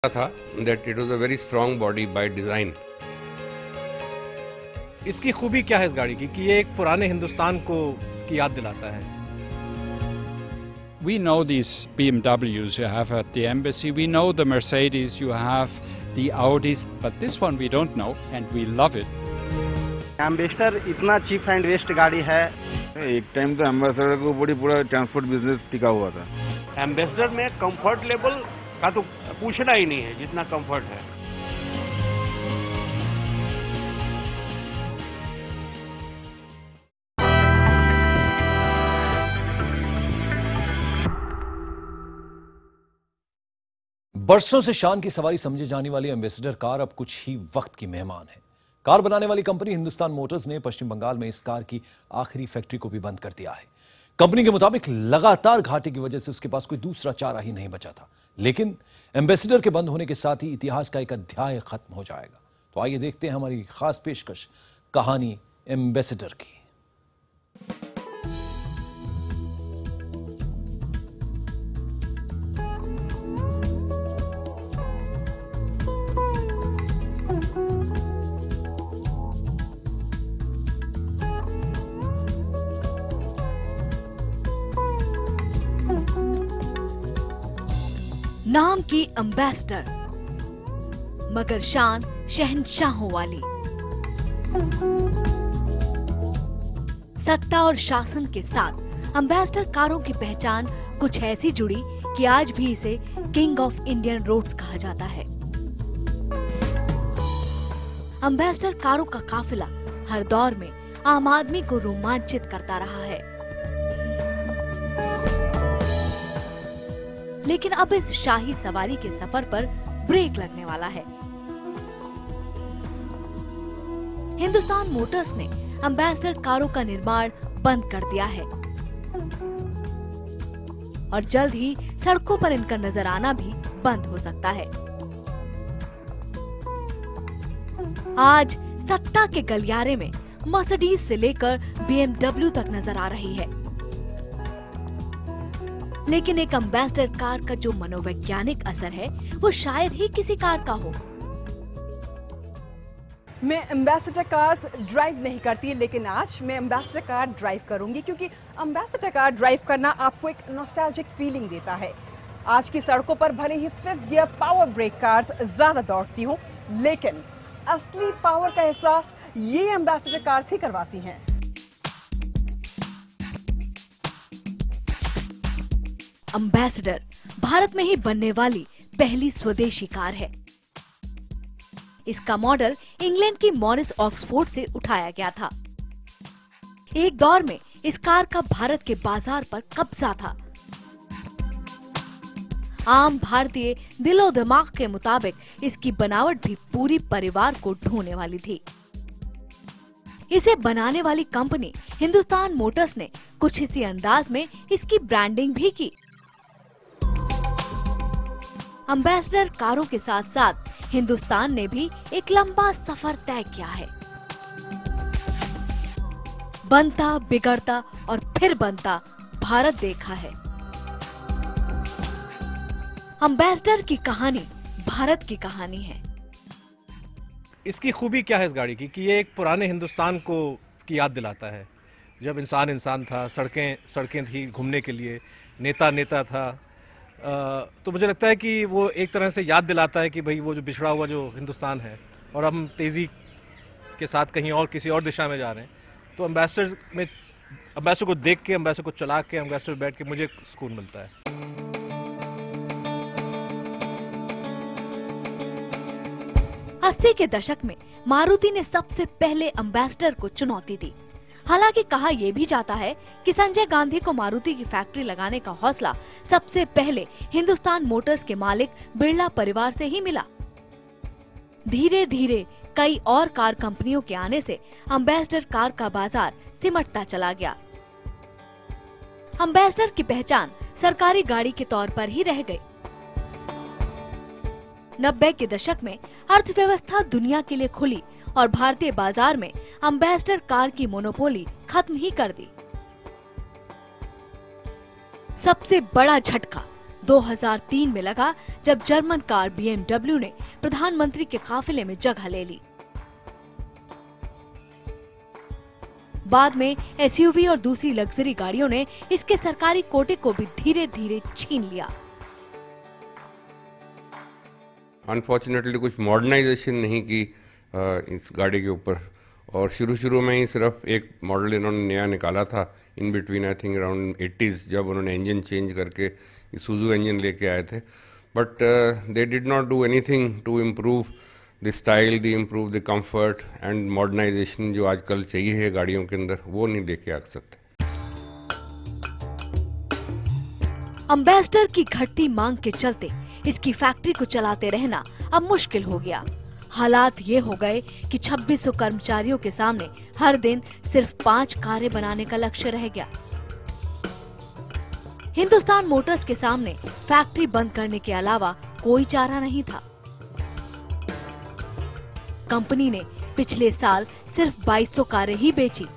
था that it was a very strong body by design. इसकी खूबी क्या है इस गाड़ी की कि ये एक पुराने हिंदुस्तान को की याद दिलाता है। We know these BMWs you have at the embassy, we know the Mercedes you have, the Audis, but this one we don't know and we love it. Ambassador इतना चीप एंड वेस्ट गाड़ी है। एक time तो ambassador को पूरा transport business टिका हुआ था। एम्बेसडर में कंफर्ट लेवल का तो पूछना ही नहीं है जितना कंफर्ट है। बरसों से शान की सवारी समझी जाने वाली एम्बेसडर कार अब कुछ ही वक्त की मेहमान है। कार बनाने वाली कंपनी हिंदुस्तान मोटर्स ने पश्चिम बंगाल में इस कार की आखिरी फैक्ट्री को भी बंद कर दिया है। कंपनी के मुताबिक लगातार घाटे की वजह से उसके पास कोई दूसरा चारा ही नहीं बचा था। लेकिन एम्बेसडर के बंद होने के साथ ही इतिहास का एक अध्याय खत्म हो जाएगा। तो आइए देखते हैं हमारी खास पेशकश, कहानी एम्बेसडर की। नाम की एम्बेसडर मगर शान शहंशाहों वाली। सत्ता और शासन के साथ एम्बेसडर कारों की पहचान कुछ ऐसी जुड़ी कि आज भी इसे किंग ऑफ इंडियन रोड्स कहा जाता है। एम्बेसडर कारों का काफिला हर दौर में आम आदमी को रोमांचित करता रहा है, लेकिन अब इस शाही सवारी के सफर पर ब्रेक लगने वाला है। हिंदुस्तान मोटर्स ने एम्बेसडर कारों का निर्माण बंद कर दिया है और जल्द ही सड़कों पर इनका नजर आना भी बंद हो सकता है। आज सत्ता के गलियारे में मर्सिडीज से लेकर BMW तक नजर आ रही है, लेकिन एक एम्बेसडर कार का जो मनोवैज्ञानिक असर है वो शायद ही किसी कार का हो। मैं एम्बेसडर कार्स ड्राइव नहीं करती, लेकिन आज मैं एम्बेसडर कार ड्राइव करूंगी क्योंकि एम्बेसडर कार ड्राइव करना आपको एक नॉस्टैल्जिक फीलिंग देता है। आज की सड़कों पर भले ही 5th gear power brake cars ज्यादा दौड़ती हों, लेकिन असली पावर का एहसास ये एम्बेसडर कार्स ही करवाती हैं। एम्बेसडर भारत में ही बनने वाली पहली स्वदेशी कार है। इसका मॉडल इंग्लैंड की मॉरिस ऑक्सफोर्ड से उठाया गया था। एक दौर में इस कार का भारत के बाजार पर कब्जा था। आम भारतीय दिलो दिमाग के मुताबिक इसकी बनावट भी पूरी परिवार को ढोने वाली थी। इसे बनाने वाली कंपनी हिंदुस्तान मोटर्स ने कुछ इसी अंदाज में इसकी ब्रांडिंग भी की। एम्बेसडर कारों के साथ साथ हिंदुस्तान ने भी एक लंबा सफर तय किया है। बनता, बिगड़ता और फिर बनता भारत देखा है। एम्बेसडर की कहानी भारत की कहानी है। इसकी खूबी क्या है इस गाड़ी की कि ये एक पुराने हिंदुस्तान को की याद दिलाता है, जब इंसान इंसान था, सड़कें थी घूमने के लिए, नेता नेता था। तो मुझे लगता है कि वो एक तरह से याद दिलाता है कि भाई वो जो बिछड़ा हुआ जो हिंदुस्तान है और हम तेजी के साथ कहीं और किसी और दिशा में जा रहे हैं। तो एम्बेसडर को देख के, एम्बेसडर को चला के, एम्बेसडर बैठ के मुझे सुकून मिलता है। 80 के दशक में मारुति ने सबसे पहले एम्बेसडर को चुनौती दी। हालांकि कहा यह भी जाता है कि संजय गांधी को मारुति की फैक्ट्री लगाने का हौसला सबसे पहले हिंदुस्तान मोटर्स के मालिक बिरला परिवार से ही मिला। धीरे धीरे कई और कार कंपनियों के आने से एम्बेसडर कार का बाजार सिमटता चला गया। एम्बेसडर की पहचान सरकारी गाड़ी के तौर पर ही रह गई। 90 के दशक में अर्थव्यवस्था दुनिया के लिए खुली और भारतीय बाजार में एम्बेसडर कार की मोनोपोली खत्म ही कर दी। सबसे बड़ा झटका 2003 में लगा जब जर्मन कार BMW ने प्रधानमंत्री के काफिले में जगह ले ली। बाद में SUV और दूसरी लग्जरी गाड़ियों ने इसके सरकारी कोटे को भी धीरे धीरे छीन लिया। अनफॉर्चुनेटली कुछ मॉडर्नाइजेशन नहीं की इस गाड़ी के ऊपर, और शुरू में ही सिर्फ एक मॉडल इन्होंने नया निकाला था in between I think around 80s, जब उन्होंने इंजन चेंज करके ईसुज़ू इंजन लेके आए थे। But they did not do anything to improve the style, the improve the comfort and modernisation जो आजकल चाहिए है गाड़ियों के अंदर, वो नहीं लेके आ सकते। एम्बेसडर की घटती मांग के चलते इसकी फैक्ट्री को चलाते रहना अब मुश्किल हो गया। हालात ये हो गए कि 2600 कर्मचारियों के सामने हर दिन सिर्फ 5 कारें बनाने का लक्ष्य रह गया। हिंदुस्तान मोटर्स के सामने फैक्ट्री बंद करने के अलावा कोई चारा नहीं था। कंपनी ने पिछले साल सिर्फ 2200 कारें ही बेची।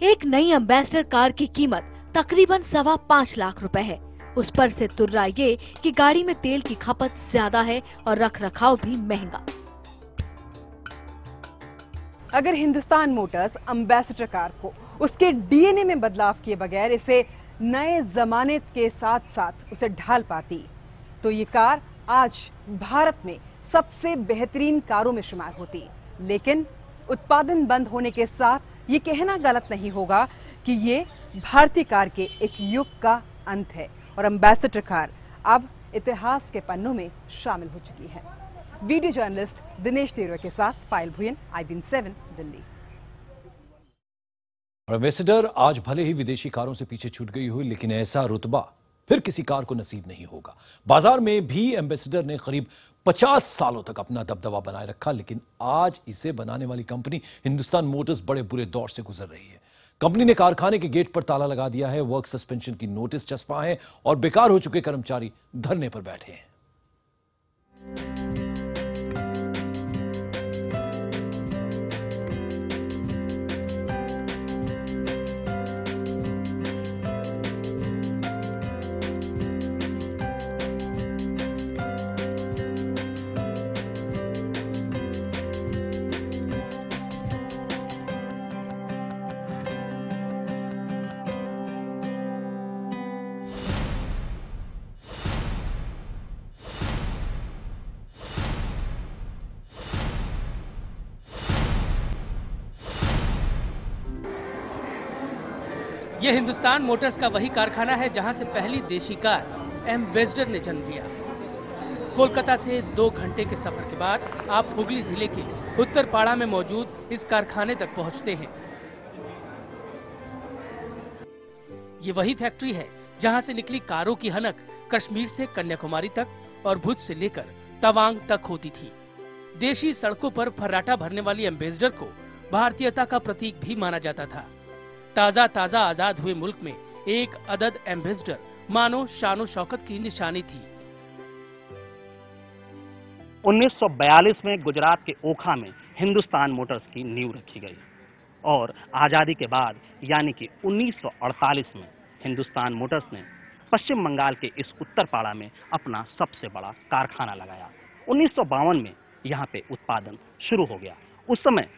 एक नई एम्बेसडर कार की कीमत तकरीबन 5.25 लाख रुपए है। उस पर से तुर्रा ये कि गाड़ी में तेल की खपत ज्यादा है और रखरखाव भी महंगा। अगर हिंदुस्तान मोटर्स एम्बेसडर कार को उसके DNA में बदलाव किए बगैर इसे नए जमाने के साथ साथ उसे ढाल पाती, तो ये कार आज भारत में सबसे बेहतरीन कारों में शुमार होती। लेकिन उत्पादन बंद होने के साथ ये कहना गलत नहीं होगा कि ये भारतीय कार के एक युग का अंत है और एम्बेसडर कार अब इतिहास के पन्नों में शामिल हो चुकी है। वीडियो जर्नलिस्ट दिनेश देरवा के साथ पायल भुयन, IBN 7 दिल्ली। एम्बेसडर आज भले ही विदेशी कारों से पीछे छूट गई हुई, लेकिन ऐसा रुतबा फिर किसी कार को नसीब नहीं होगा। बाजार में भी एम्बेसडर ने करीब 50 सालों तक अपना दबदबा बनाए रखा, लेकिन आज इसे बनाने वाली कंपनी हिंदुस्तान मोटर्स बड़े बुरे दौर से गुजर रही है। कंपनी ने कारखाने के गेट पर ताला लगा दिया है, वर्क सस्पेंशन की नोटिस चस्पा है और बेकार हो चुके कर्मचारी धरने पर बैठे हैं। ये हिंदुस्तान मोटर्स का वही कारखाना है जहां से पहली देशी कार एम्बेसडर ने जन्म लिया। कोलकाता से 2 घंटे के सफर के बाद आप हुगली जिले के उत्तरपाड़ा में मौजूद इस कारखाने तक पहुंचते हैं। ये वही फैक्ट्री है जहां से निकली कारों की हनक कश्मीर से कन्याकुमारी तक और भुज से लेकर तवांग तक होती थी। देशी सड़कों पर फर्राटा भरने वाली एम्बेसडर को भारतीयता का प्रतीक भी माना जाता था। ताजा ताजा आजाद हुए मुल्क में एक अदद एम्बेसडर मानो शानो शौकत की निशानी थी। 1942 में गुजरात के ओखा में हिंदुस्तान मोटर्स की नींव रखी गई और आजादी के बाद यानी कि 1948 में हिंदुस्तान मोटर्स ने पश्चिम बंगाल के इस उत्तरपाड़ा में अपना सबसे बड़ा कारखाना लगाया। 1952 में यहाँ पे उत्पादन शुरू हो गया। उस समय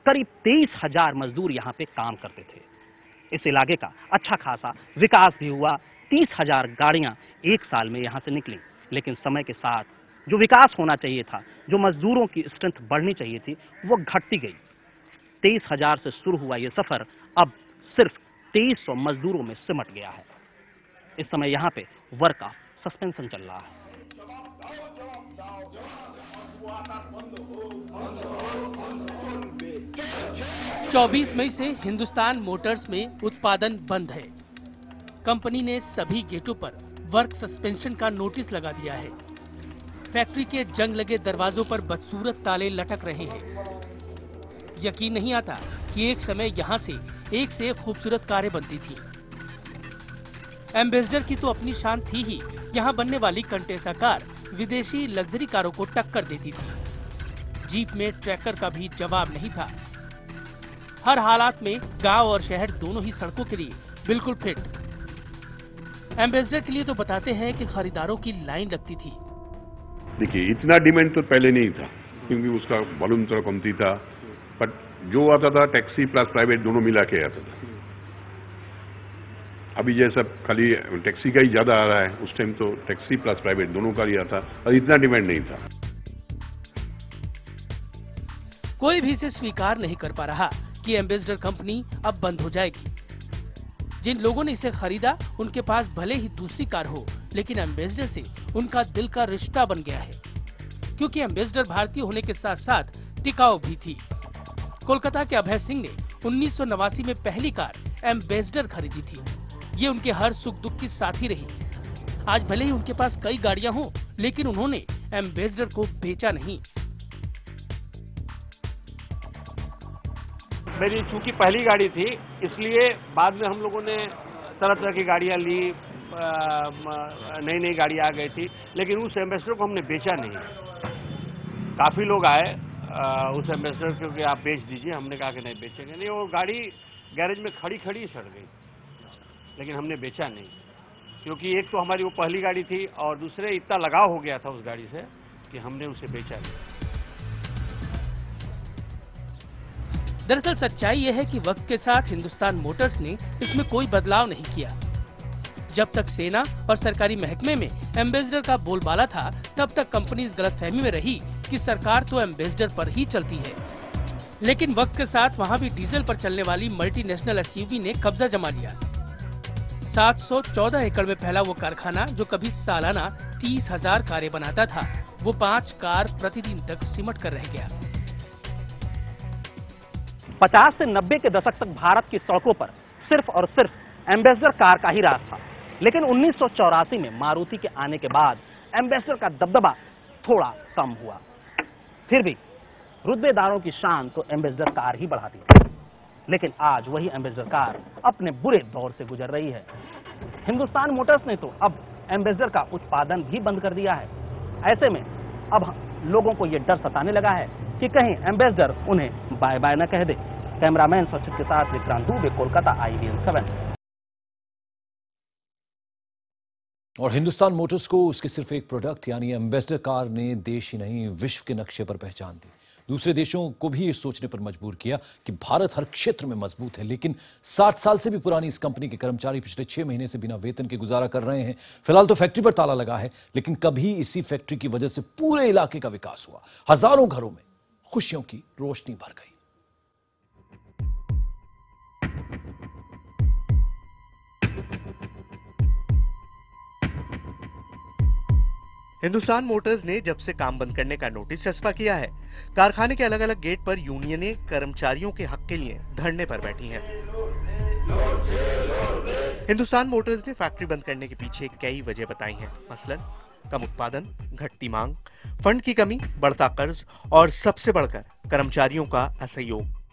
करीब 23,000 मजदूर यहाँ पे काम करते थे। इस इलाके का अच्छा खासा विकास भी हुआ। 30,000 गाड़ियां एक साल में यहाँ से निकली। लेकिन समय के साथ जो विकास होना चाहिए था, जो मजदूरों की स्ट्रेंथ बढ़नी चाहिए थी, वो घटती गई। 23,000 से शुरू हुआ ये सफर अब सिर्फ 2300 मजदूरों में सिमट गया है। इस समय यहाँ पे वर्क का सस्पेंशन चल रहा है। 24 मई से हिंदुस्तान मोटर्स में उत्पादन बंद है। कंपनी ने सभी गेटों पर वर्क सस्पेंशन का नोटिस लगा दिया है। फैक्ट्री के जंग लगे दरवाजों पर बदसूरत ताले लटक रहे हैं। यकीन नहीं आता कि एक समय यहाँ से एक खूबसूरत कारें बनती थी। एम्बेसडर की तो अपनी शान थी ही, यहाँ बनने वाली कंटेसा कार विदेशी लग्जरी कारों को टक्कर देती थी। जीप में ट्रैकर का भी जवाब नहीं था। हर हालात में गांव और शहर दोनों ही सड़कों के लिए बिल्कुल फिट एम्बेसडर के लिए तो बताते हैं कि खरीदारों की लाइन लगती थी। देखिए, इतना डिमांड तो पहले नहीं था क्योंकि उसका वॉल्यूम थोड़ा कमती था, बट जो आता था टैक्सी प्लस प्राइवेट दोनों मिला के आता था। अभी जैसा खाली टैक्सी का ही ज्यादा आ रहा है, उस टाइम तो टैक्सी प्लस प्राइवेट दोनों का ही आता और इतना डिमांड नहीं था। कोई भी इसे स्वीकार नहीं कर पा रहा कि एम्बेसडर कंपनी अब बंद हो जाएगी। जिन लोगों ने इसे खरीदा उनके पास भले ही दूसरी कार हो, लेकिन एम्बेसडर से उनका दिल का रिश्ता बन गया है, क्योंकि एम्बेसडर भारतीय होने के साथ साथ टिकाऊ भी थी। कोलकाता के अभय सिंह ने 1989 में पहली कार एम्बेसडर खरीदी थी। ये उनके हर सुख दुख की साथी रही। आज भले ही उनके पास कई गाड़ियां हों, लेकिन उन्होंने एम्बेसडर को बेचा नहीं। मेरी चूंकि पहली गाड़ी थी, इसलिए बाद में हम लोगों ने तरह तरह की गाड़ियां ली, नई नई गाड़ी आ गई थी, लेकिन उस एम्बेसडर को हमने बेचा नहीं। काफी लोग आए उस एम्बेसडर को कि आप बेच दीजिए, हमने कहा कि नहीं बेचेंगे नहीं। वो गाड़ी गैरेज में खड़ी खड़ी सड़ गई, लेकिन हमने बेचा नहीं, क्योंकि एक तो हमारी वो पहली गाड़ी थी और दूसरे इतना लगाव हो गया था उस गाड़ी से कि हमने उसे बेचा नहीं। दरअसल सच्चाई यह है कि वक्त के साथ हिंदुस्तान मोटर्स ने इसमें कोई बदलाव नहीं किया। जब तक सेना और सरकारी महकमे में एम्बेसडर का बोलबाला था, तब तक कंपनी इस गलतफहमी में रही कि सरकार तो एम्बेसडर पर ही चलती है। लेकिन वक्त के साथ वहां भी डीजल पर चलने वाली मल्टीनेशनल एसयूवी ने कब्जा जमा लिया। 714 एकड़ में फैला वो कारखाना जो कभी सालाना 30,000 कारें बनाता था, वो 5 कार प्रतिदिन तक सिमट कर रह गया। 50 से 90 के दशक तक भारत की सड़कों पर सिर्फ और सिर्फ एम्बेसडर कार का ही राज था, लेकिन 1984 में मारुति के आने के बाद एम्बेसडर का दबदबा थोड़ा कम हुआ। फिर भी रुतबेदारों की शान तो एम्बेसडर कार ही बढ़ाती है। लेकिन आज वही एम्बेसडर कार अपने बुरे दौर से गुजर रही है। हिंदुस्तान मोटर्स ने तो अब एम्बेसडर का उत्पादन भी बंद कर दिया है। ऐसे में अब लोगों को यह डर सताने लगा है कि कहीं एम्बेसडर उन्हें बाय बाय न कह दे। कैमरामैन सचिन के साथ विक्रांत दुबे, कोलकाता, IVN 7। और हिंदुस्तान मोटर्स को उसके सिर्फ एक प्रोडक्ट यानी एम्बेसडर कार ने देश ही नहीं विश्व के नक्शे पर पहचान दी। दूसरे देशों को भी ये सोचने पर मजबूर किया कि भारत हर क्षेत्र में मजबूत है। लेकिन 60 साल से भी पुरानी इस कंपनी के कर्मचारी पिछले 6 महीने से बिना वेतन के गुजारा कर रहे हैं। फिलहाल तो फैक्ट्री पर ताला लगा है, लेकिन कभी इसी फैक्ट्री की वजह से पूरे इलाके का विकास हुआ। हजारों घरों में खुशियों की रोशनी भर गई। हिंदुस्तान मोटर्स ने जब से काम बंद करने का नोटिस चस्पा किया है, कारखाने के अलग अलग गेट पर यूनियनें कर्मचारियों के हक के लिए धरने पर बैठी हैं। हिंदुस्तान मोटर्स ने फैक्ट्री बंद करने के पीछे कई वजह बताई हैं, मसलन कम उत्पादन, घटती मांग, फंड की कमी, बढ़ता कर्ज और सबसे बढ़कर कर्मचारियों का असहयोग।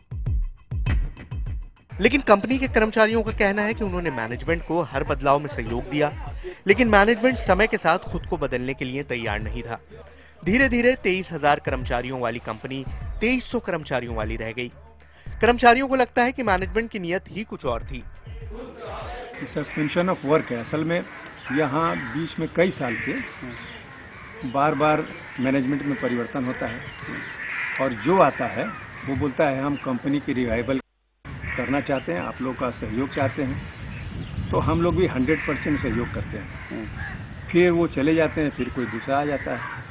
लेकिन कंपनी के कर्मचारियों का कहना है कि उन्होंने मैनेजमेंट को हर बदलाव में सहयोग दिया, लेकिन मैनेजमेंट समय के साथ खुद को बदलने के लिए तैयार नहीं था। धीरे धीरे 23,000 कर्मचारियों वाली कंपनी 2300 कर्मचारियों वाली रह गई। कर्मचारियों को लगता है कि मैनेजमेंट की नीयत ही कुछ और थी। सस्पेंशन ऑफ वर्क है असल में। यहाँ बीच में कई साल से बार बार मैनेजमेंट में परिवर्तन होता है और जो आता है वो बोलता है हम कंपनी की रिवाइवल करना चाहते हैं, आप लोग का सहयोग चाहते हैं। तो हम लोग भी 100% सहयोग करते हैं। फिर वो चले जाते हैं, फिर कोई दूसरा आ जाता है,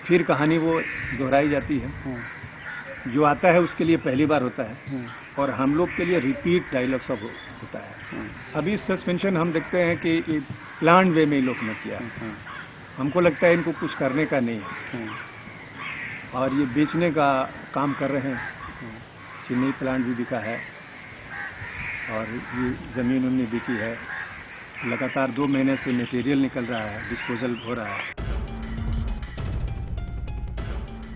फिर कहानी वो दोहराई जाती है। जो आता है उसके लिए पहली बार होता है और हम लोग के लिए रिपीट डायलॉग सब होता है। अभी सस्पेंशन हम देखते हैं कि प्लान वे में लोग ने किया। हमको लगता है इनको कुछ करने का नहीं है और ये बेचने का काम कर रहे हैं। चेन्नई प्लांट भी बिका है और ये जमीन उन्हें बिकी है। लगातार 2 महीने से मटेरियल निकल रहा है, डिस्पोजल हो रहा है।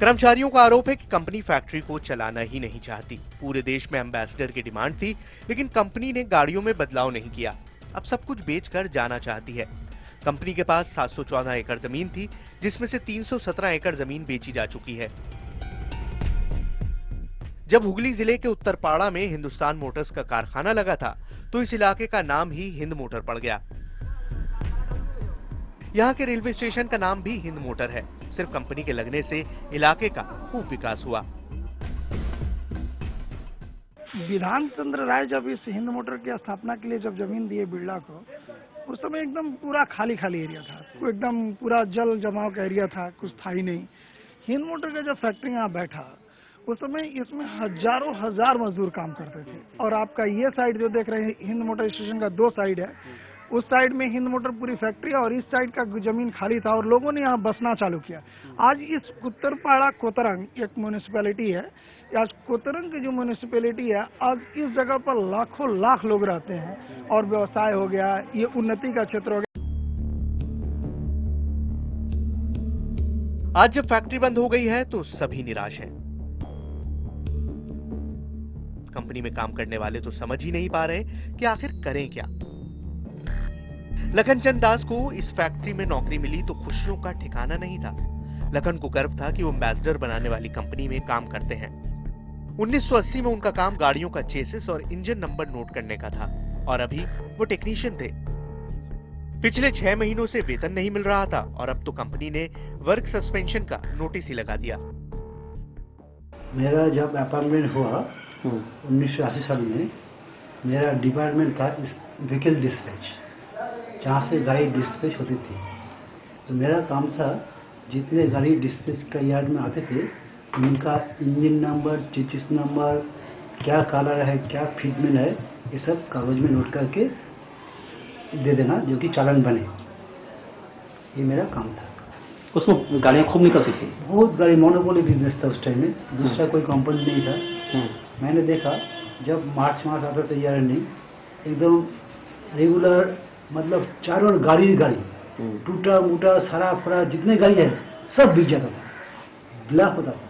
कर्मचारियों का आरोप है कि कंपनी फैक्ट्री को चलाना ही नहीं चाहती। पूरे देश में एम्बेसडर की डिमांड थी, लेकिन कंपनी ने गाड़ियों में बदलाव नहीं किया। अब सब कुछ बेचकर जाना चाहती है। कंपनी के पास 714 एकड़ जमीन थी, जिसमें से 317 एकड़ जमीन बेची जा चुकी है। जब हुगली जिले के उत्तरपाड़ा में हिंदुस्तान मोटर्स का कारखाना लगा था, तो इस इलाके का नाम ही हिंद मोटर पड़ गया। यहाँ के रेलवे स्टेशन का नाम भी हिंद मोटर है। सिर्फ कंपनी के लगने से इलाके का खूब विकास हुआ। विधान चंद्र राय जब इस हिंद मोटर की स्थापना के लिए जब जमीन दिए बिरला को, उस समय एकदम पूरा खाली एरिया था, एकदम पूरा जल जमाव का एरिया था, कुछ था ही नहीं। हिंद मोटर का जब फैक्ट्री यहाँ बैठा उस समय इसमें हजारों हजार मजदूर काम करते थे। और आपका ये साइड जो देख रहे हैं, हिंद मोटर स्टेशन का 2 साइड है, उस साइड में हिंद मोटर पूरी फैक्ट्री है और इस साइड का जमीन खाली था और लोगों ने यहाँ बसना चालू किया। आज इस उत्तरपाड़ा कोतरंग एक म्यूनिसिपैलिटी है, आज कोतरंग की जो म्यूनिसिपैलिटी है, आज इस जगह पर लाखों लाख लोग रहते हैं और व्यवसाय हो गया, ये उन्नति का क्षेत्र हो गया। आज जब फैक्ट्री बंद हो गई है तो सभी निराश हैं। कंपनी में काम करने वाले तो समझ ही नहीं पा रहे कि आखिर करें क्या। लखन चंद दास को इस फैक्ट्री में नौकरी मिली तो खुशियों का ठिकाना नहीं था। लखन को गर्व था कि वो एम्बेसडर बनाने वाली कंपनी में काम करते हैं। 1980 में उनका काम गाड़ियों का चेसिस और इंजन नंबर नोट करने का था और अभी वो टेक्नीशियन थे। पिछले 6 महीनों से वेतन नहीं मिल रहा था और अब तो कंपनी ने वर्क सस्पेंशन का नोटिस ही लगा दिया। मेरा जब अपॉइंटमेंट हुआ 1980 साल में, मेरा डिपार्टमेंट था व्हीकल डिस्पैच, जहाँ से गाड़ी डिस्पैच होती थी। तो मेरा काम था जितने गाड़ी डिस्पैच का यार्ड में आते थे उनका इंजन नंबर, चेसिस नंबर, क्या कलर है, क्या फिटमेंट है, ये सब कागज में नोट करके दे देना जो कि चालान बने। ये मेरा काम था। उसमें गाड़ियाँ खूब निकलती थी, बहुत गाड़ी, मोनोपोली बिजनेस था उस टाइम में, दूसरा कोई कंपनी नहीं था। मैंने देखा जब मार्च मास आता था यार नहीं, एकदम रेगुलर, मतलब चारों गाड़ी टूटा मूटा सारा फरा जितने गाड़ी है सब बिक जाता था, ब्लैक होता था।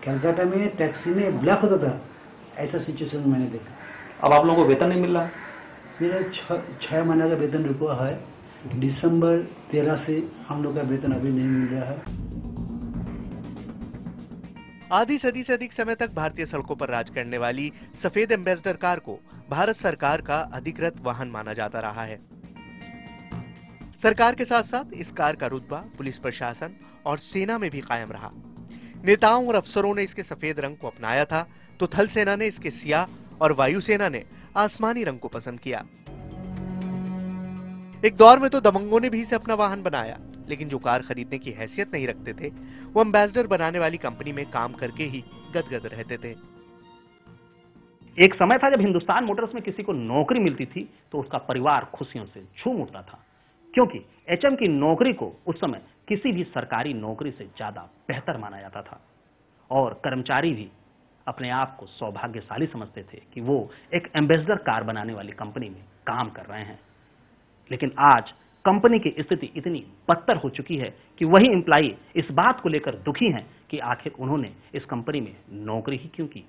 कलकत्ता में टैक्सी में ब्लैक होता था, ऐसा सिचुएशन मैंने देखा। अब आप लोगों को वेतन नहीं मिल रहा? मेरा 6 महीने का वेतन रुका है। दिसंबर 13 से हम लोग का वेतन अभी नहीं मिल रहा है। आधी सदी से अधिक समय तक भारतीय सड़कों पर राज करने वाली सफेद एम्बेसडर कार को भारत सरकार का अधिकृत वाहन माना जाता रहा है। सरकार के साथ साथ इस कार का रुतबा पुलिस प्रशासन और सेना में भी कायम रहा। नेताओं और अफसरों ने इसके सफेद रंग को अपनाया था तो थल सेना ने इसके सियाह और वायुसेना ने आसमानी रंग को पसंद किया। एक दौर में तो दबंगों ने भी इसे अपना वाहन बनाया, लेकिन जो कार खरीदने की हैसियत नहीं रखते थे वो एम्बेसडर बनाने वाली कंपनी में काम करके ही गदगद रहते थे। एक समय था जब हिंदुस्तान मोटर्स में किसी को नौकरी मिलती थी तो उसका परिवार खुशियों से झूम उठता था, क्योंकि एचएम की नौकरी को उस समय किसी भी सरकारी नौकरी से ज्यादा बेहतर माना जाता था और कर्मचारी भी अपने आप को सौभाग्यशाली समझते थे कि वो एक एम्बेसडर कार बनाने वाली कंपनी में काम कर रहे हैं। लेकिन आज कंपनी की स्थिति इतनी बदतर हो चुकी है कि वही एम्प्लॉई इस बात को लेकर दुखी हैं कि आखिर उन्होंने इस कंपनी में नौकरी ही क्यों की।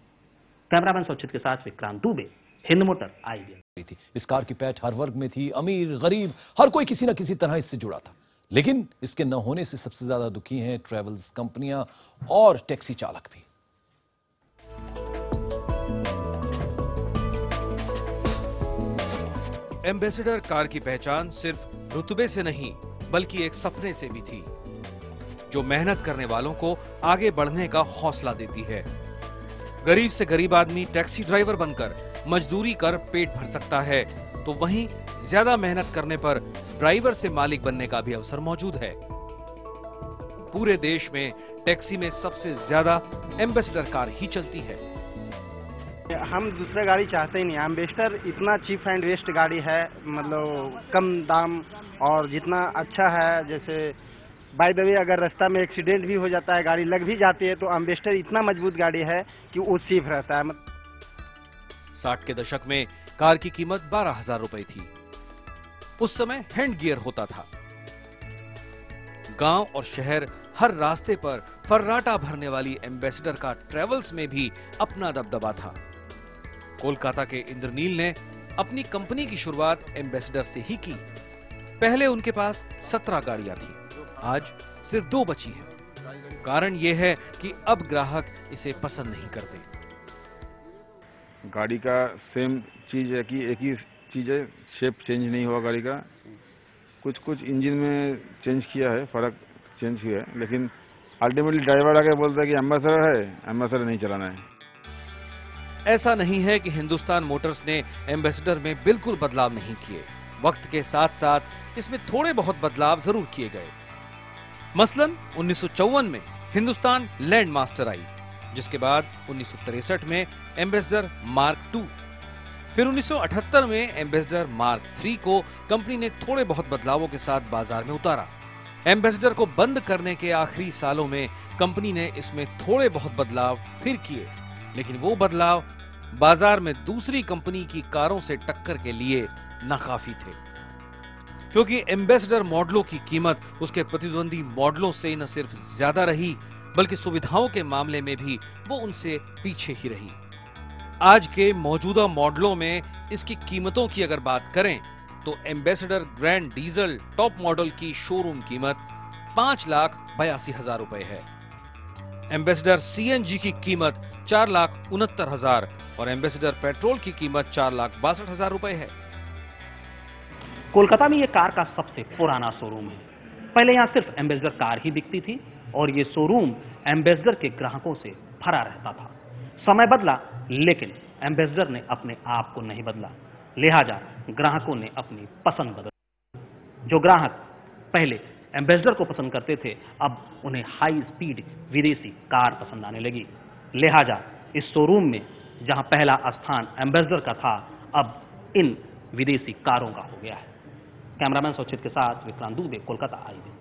कैमरामैन सौचित के साथ विक्रांत दुबे, हिंद मोटर, IVM। इस कार की पैठ हर वर्ग में थी, अमीर गरीब हर कोई किसी न किसी तरह इससे जुड़ा था। लेकिन इसके न होने से सबसे ज्यादा दुखी हैं ट्रेवल्स कंपनियां और टैक्सी चालक भी। एम्बेसडर कार की पहचान सिर्फ रुतबे से नहीं बल्कि एक सपने से भी थी, जो मेहनत करने वालों को आगे बढ़ने का हौसला देती है। गरीब से गरीब आदमी टैक्सी ड्राइवर बनकर मजदूरी कर पेट भर सकता है, तो वहीं ज्यादा मेहनत करने पर ड्राइवर से मालिक बनने का भी अवसर मौजूद है। पूरे देश में टैक्सी में सबसे ज्यादा एम्बेसडर कार ही चलती है। हम दूसरा गाड़ी चाहते ही नहीं। एम्बेसडर इतना चीप एंड बेस्ट गाड़ी है, मतलब कम दाम और जितना अच्छा है। जैसे बाय द वे अगर रास्ता में एक्सीडेंट भी हो जाता है, गाड़ी लग भी जाती है, तो एम्बेसडर इतना मजबूत गाड़ी है कि वो सेफ रहता है। 60 के दशक में कार की कीमत 12,000 रुपए थी। उस समय हैंड गियर होता था। गांव और शहर हर रास्ते पर फर्राटा भरने वाली एम्बेसडर का ट्रेवल्स में भी अपना दबदबा था। कोलकाता के इंद्रनील ने अपनी कंपनी की शुरुआत एम्बेसडर से ही की। पहले उनके पास 17 गाड़ियां थी, आज सिर्फ 2 बची हैं। कारण यह है कि अब ग्राहक इसे पसंद नहीं करते। गाड़ी का सेम चीज है कि एक ही चीज है, शेप चेंज नहीं हुआ गाड़ी का, कुछ कुछ इंजन में चेंज किया है, फर्क चेंज किया है, लेकिन अल्टीमेटली ड्राइवर आके बोलता है कि एम्बेसडर है, एम्बेसडर नहीं चलाना है। ऐसा नहीं है कि हिंदुस्तान मोटर्स ने एम्बेसडर में बिल्कुल बदलाव नहीं किए। वक्त के साथ साथ इसमें थोड़े बहुत बदलाव जरूर किए गए। मसलन 1954 में हिंदुस्तान लैंड मास्टर आई, जिसके बाद 1963 में एम्बेसडर मार्क II, फिर 1978 में एम्बेसडर मार्क III को कंपनी ने थोड़े बहुत बदलावों के साथ बाजार में उतारा। एम्बेसडर को बंद करने के आखिरी सालों में कंपनी ने इसमें थोड़े बहुत बदलाव फिर किए, लेकिन वो बदलाव बाजार में दूसरी कंपनी की कारों से टक्कर के लिए नाकाफी थे, क्योंकि एम्बेसडर मॉडलों की कीमत उसके प्रतिद्वंदी मॉडलों से न सिर्फ ज्यादा रही, बल्कि सुविधाओं के मामले में भी वो उनसे पीछे ही रही। आज के मौजूदा मॉडलों में इसकी कीमतों की अगर बात करें तो ambassador grand diesel top model की शोरूम कीमत 5,82,000 रुपए है। एम्बेसडर सीएनजी की कीमत 4,69,000 और एम्बेसडर पेट्रोल की कीमत 4,62,000 रुपए है। कोलकाता में ये कार का सबसे पुराना शोरूम है। पहले यहाँ सिर्फ एम्बेसडर कार ही बिकती थी और ये शोरूम एम्बेसडर के ग्राहकों से भरा रहता था। समय बदला, लेकिन एम्बेसडर ने अपने आप को नहीं बदला, लिहाजा ग्राहकों ने अपनी पसंद बदली। जो ग्राहक पहले एम्बेसडर को पसंद करते थे, अब उन्हें हाई स्पीड विदेशी कार पसंद आने लगी। लिहाजा इस शोरूम में जहां पहला स्थान एम्बेसडर का था, अब इन विदेशी कारों का हो गया है। कैमरामैन सौचित के साथ विक्रांत दुबे, कोलकाता IB।